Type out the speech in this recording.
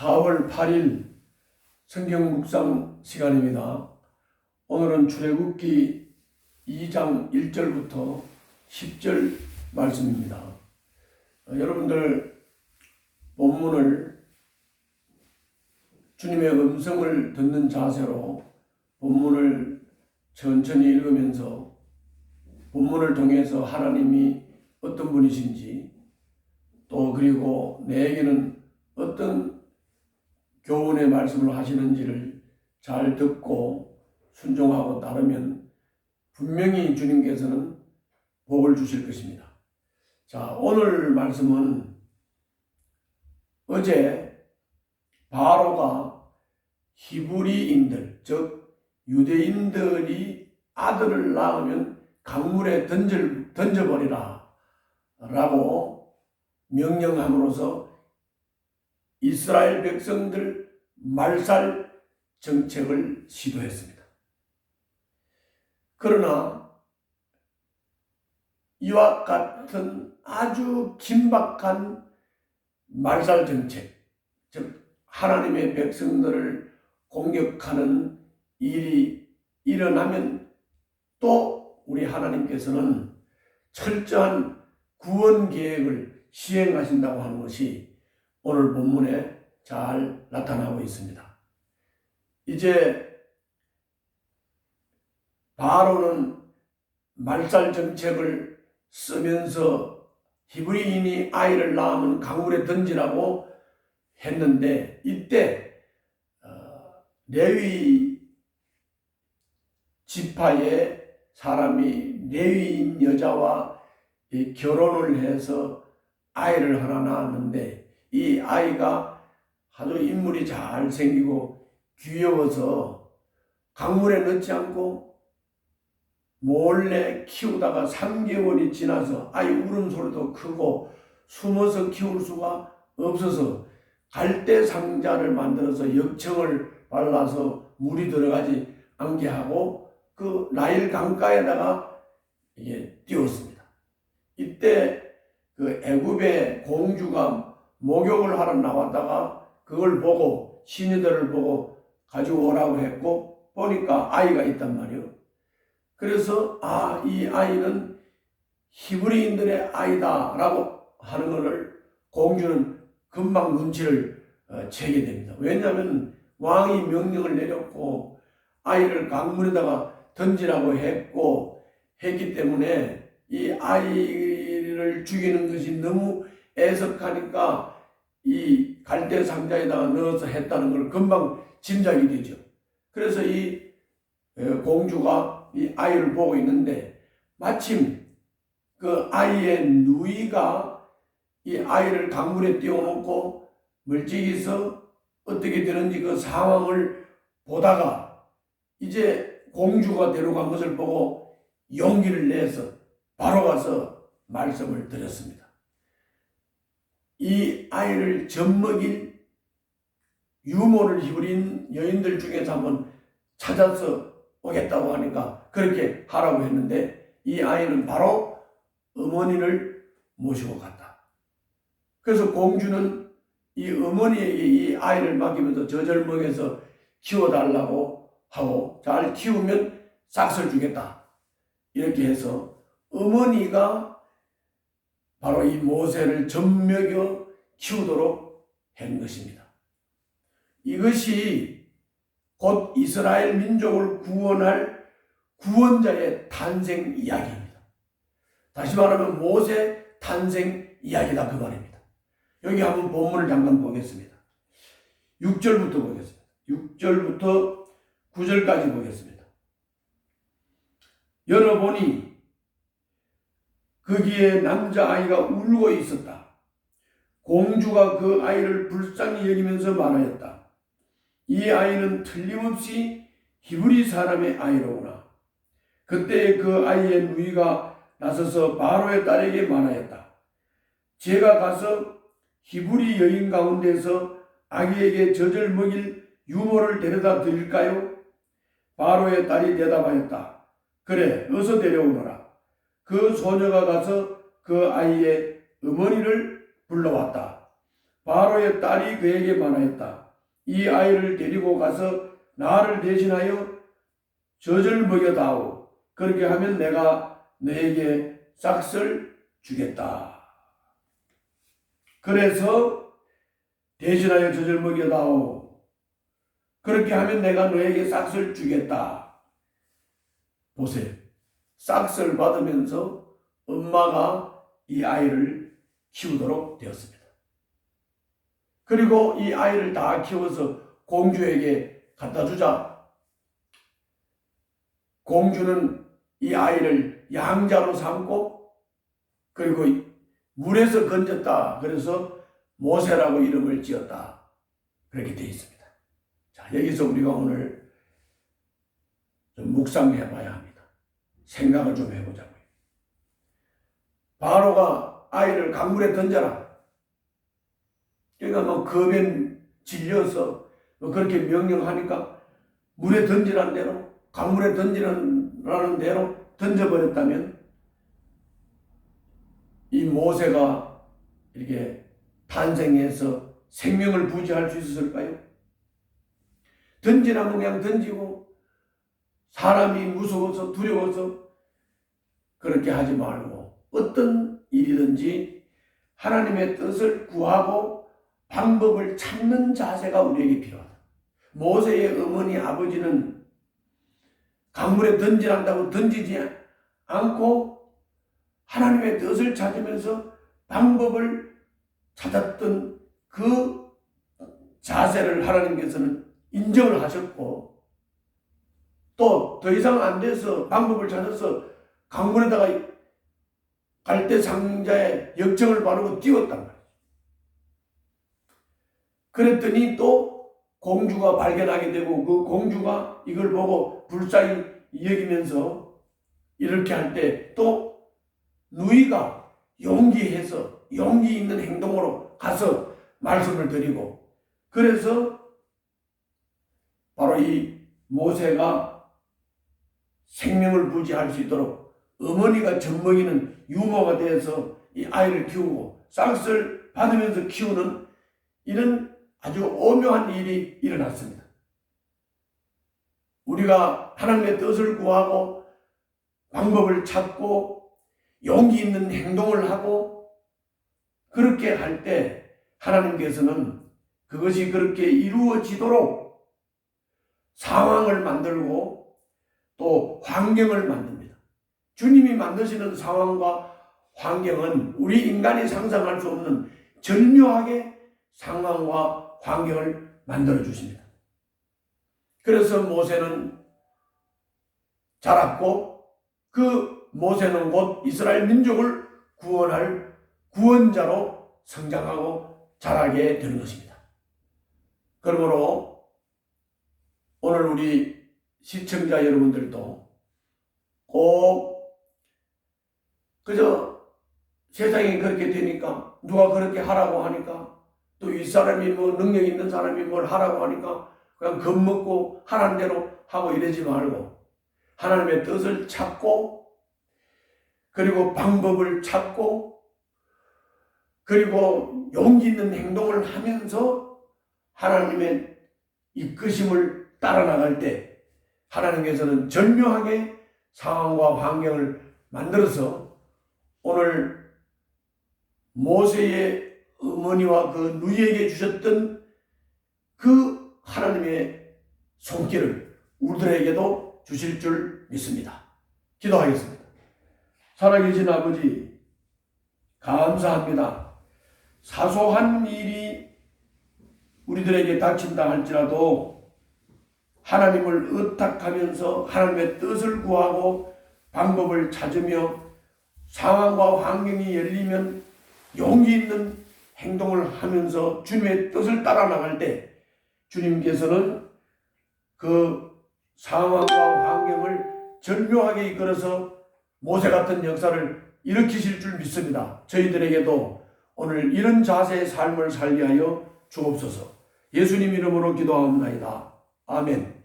4월 8일 성경 묵상 시간입니다. 오늘은 출애굽기 2장 1절부터 10절 말씀입니다. 여러분들 본문을 주님의 음성을 듣는 자세로 본문을 천천히 읽으면서 본문을 통해서 하나님이 어떤 분이신지 또 그리고 내게는 어떤 교훈의 말씀을 하시는지를 잘 듣고 순종하고 따르면 분명히 주님께서는 복을 주실 것입니다. 자, 오늘 말씀은 어제 바로가 히브리인들, 즉 유대인들이 아들을 낳으면 강물에 던져버리라 라고 명령함으로써 이스라엘 백성들 말살 정책을 시도했습니다. 그러나 이와 같은 아주 긴박한 말살 정책, 즉 하나님의 백성들을 공격하는 일이 일어나면 또 우리 하나님께서는 철저한 구원 계획을 시행하신다고 하는 것이 오늘 본문에 잘 나타나고 있습니다. 이제 바로는 말살 정책을 쓰면서 히브리인이 아이를 낳으면 강물에 던지라고 했는데 이때 레위 지파의 사람이 레위인 여자와 결혼을 해서 아이를 하나 낳았는데 이 아이가 아주 인물이 잘 생기고 귀여워서 강물에 넣지 않고 몰래 키우다가 3개월이 지나서 아이 울음소리도 크고 숨어서 키울 수가 없어서 갈대 상자를 만들어서 역청을 발라서 물이 들어가지 않게 하고 그 나일 강가에다가 이게 띄웠습니다. 이때 그 애굽의 공주가 목욕을 하러 나왔다가 그걸 보고 시니들을 보고 가지고 오라고 했고 보니까 아이가 있단 말이에요. 그래서 이 아이는 히브리인들의 아이다 라고 하는 것을 공주는 금방 눈치를 채게 됩니다. 왜냐하면 왕이 명령을 내렸고 아이를 강물에다가 던지라고 했기 때문에 이 아이를 죽이는 것이 너무 애석하니까 이 갈대 상자에다가 넣어서 했다는 걸 금방 짐작이 되죠. 그래서 이 공주가 이 아이를 보고 있는데 마침 그 아이의 누이가 이 아이를 강물에 띄워놓고 멀찍이서 어떻게 되는지 그 상황을 보다가 이제 공주가 데려간 것을 보고 용기를 내서 바로 가서 말씀을 드렸습니다. 이 아이를 젖먹일 유모를 히브리인 여인들 중에서 한번 찾아서 오겠다고 하니까 그렇게 하라고 했는데 이 아이는 바로 어머니를 모시고 갔다. 그래서 공주는 이 어머니에게 이 아이를 맡기면서 젖을 먹여서 키워달라고 하고 잘 키우면 싹을 주겠다. 이렇게 해서 어머니가 바로 이 모세를 젖먹여 키우도록 한 것입니다. 이것이 곧 이스라엘 민족을 구원할 구원자의 탄생 이야기입니다. 다시 말하면 모세 탄생 이야기다 그 말입니다. 여기 한번 본문을 잠깐 보겠습니다. 6절부터 보겠습니다. 6절부터 9절까지 보겠습니다. 열어보니 거기에 남자아이가 울고 있었다. 공주가 그 아이를 불쌍히 여기면서 말하였다. 이 아이는 틀림없이 히브리 사람의 아이로구나. 그때 그 아이의 누이가 나서서 바로의 딸에게 말하였다. 제가 가서 히브리 여인 가운데서 아기에게 젖을 먹일 유모를 데려다 드릴까요? 바로의 딸이 대답하였다. 그래, 어서 데려오너라. 그 소녀가 가서 그 아이의 어머니를 불러왔다. 바로의 딸이 그에게 말하였다. 이 아이를 데리고 가서 나를 대신하여 젖을 먹여다오. 그렇게 하면 내가 너에게 싹을 주겠다. 그래서 대신하여 젖을 먹여다오. 그렇게 하면 내가 너에게 싹을 주겠다. 보세요. 싹을 받으면서 엄마가 이 아이를 키우도록 되었습니다. 그리고 이 아이를 다 키워서 공주에게 갖다 주자. 공주는 이 아이를 양자로 삼고 그리고 물에서 건졌다. 그래서 모세라고 이름을 지었다. 그렇게 되어 있습니다. 자, 여기서 우리가 오늘 좀 묵상해 봐야 합니다. 생각을 좀 해보자고요. 바로가 아이를 강물에 던져라. 그러니까 겁에 질려서 그렇게 명령하니까 물에 던지라는 대로, 강물에 던지라는 대로 던져버렸다면 이 모세가 이렇게 탄생해서 생명을 부지할 수 있었을까요? 던지라면 그냥 던지고 사람이 무서워서 두려워서 그렇게 하지 말고 어떤 일이든지 하나님의 뜻을 구하고 방법을 찾는 자세가 우리에게 필요하다. 모세의 어머니 아버지는 강물에 던지란다고 던지지 않고 하나님의 뜻을 찾으면서 방법을 찾았던 그 자세를 하나님께서는 인정을 하셨고 또 더 이상 안 돼서 방법을 찾아서 강물에다가 갈대 상자에 역정을 바르고 띄웠단 말이에요. 그랬더니 또 공주가 발견하게 되고 그 공주가 이걸 보고 불쌍히 여기면서 이렇게 할 때 또 누이가 용기해서 용기 있는 행동으로 가서 말씀을 드리고 그래서 바로 이 모세가 생명을 부지할 수 있도록 어머니가 젖먹이는 유모가 되어서 이 아이를 키우고 싹을 받으면서 키우는 이런 아주 오묘한 일이 일어났습니다. 우리가 하나님의 뜻을 구하고 방법을 찾고 용기 있는 행동을 하고 그렇게 할 때 하나님께서는 그것이 그렇게 이루어지도록 상황을 만들고 또 환경을 만듭니다. 주님이 만드시는 상황과 환경은 우리 인간이 상상할 수 없는 절묘하게 상황과 환경을 만들어 주십니다. 그래서 모세는 자랐고 그 모세는 곧 이스라엘 민족을 구원할 구원자로 성장하고 자라게 되는 것입니다. 그러므로 오늘 우리 시청자 여러분들도 꼭 그저 세상이 그렇게 되니까 누가 그렇게 하라고 하니까 또 윗사람이 뭐 능력 있는 사람이 뭘 하라고 하니까 그냥 겁먹고 하라는 대로 하고 이러지 말고 하나님의 뜻을 찾고 그리고 방법을 찾고 그리고 용기 있는 행동을 하면서 하나님의 이끄심을 따라 나갈 때 하나님께서는 절묘하게 상황과 환경을 만들어서 오늘 모세의 어머니와 그 누이에게 주셨던 그 하나님의 손길을 우리들에게도 주실 줄 믿습니다. 기도하겠습니다. 살아계신 아버지 감사합니다. 사소한 일이 우리들에게 닥친다 할지라도 하나님을 의탁하면서 하나님의 뜻을 구하고 방법을 찾으며 상황과 환경이 열리면 용기 있는 행동을 하면서 주님의 뜻을 따라 나갈 때 주님께서는 그 상황과 환경을 절묘하게 이끌어서 모세 같은 역사를 일으키실 줄 믿습니다. 저희들에게도 오늘 이런 자세의 삶을 살게 하여 주옵소서. 예수님 이름으로 기도하옵나이다. 아멘.